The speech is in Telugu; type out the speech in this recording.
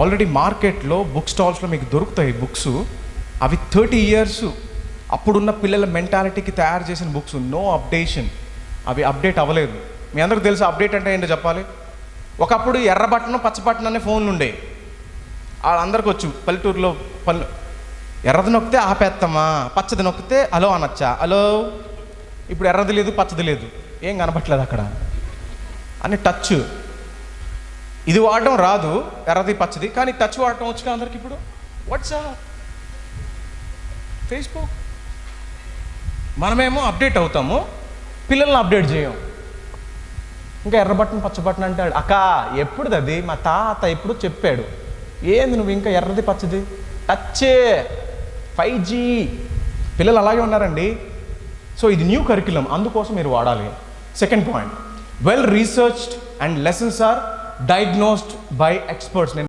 ఆల్రెడీ మార్కెట్లో బుక్ స్టాల్స్లో మీకు దొరుకుతాయి బుక్స్. అవి 30 years అప్పుడున్న పిల్లల మెంటాలిటీకి తయారు చేసిన బుక్స్. నో అప్డేషన్, అవి అప్డేట్ అవ్వలేదు. మీ అందరికి తెలుసు అప్డేట్ అంటే ఏంటో చెప్పాలి. ఒకప్పుడు ఎర్ర బటన్ పచ్చ బటన్ అనే ఫోన్లు ఉండేవి. వాళ్ళందరికీ వచ్చు పల్లెటూరులో. ఎర్రది నొక్కితే ఆపేస్తామా, పచ్చది నొక్కితే హలో అనొచ్చా, హలో. ఇప్పుడు ఎర్రది లేదు పచ్చది లేదు, ఏం కనపట్లేదు అక్కడ అని. టచ్ ఇది వాడటం రాదు, ఎర్రది పచ్చది, కానీ టచ్ వాడటం వచ్చు అందరికి. ఇప్పుడు వాట్సాప్, ఫేస్బుక్. మనమేమో అప్డేట్ అవుతాము, పిల్లల్ని అప్డేట్ చేయం. ఇంకా ఎర్ర బటన్ పచ్చ బటన్ అంటే అక్క ఎప్పుడుది అది, మా తాత ఎప్పుడు చెప్పాడు. ఏంది నువ్వు ఇంకా ఎర్రది పచ్చది, టచ్చే 5G. పిల్లలు అలాగే ఉన్నారండి. సో ఇది న్యూ కరిక్యులం, అందుకోసం మీరు వాడాలి. Second point, well researched and lessons are diagnosed by experts.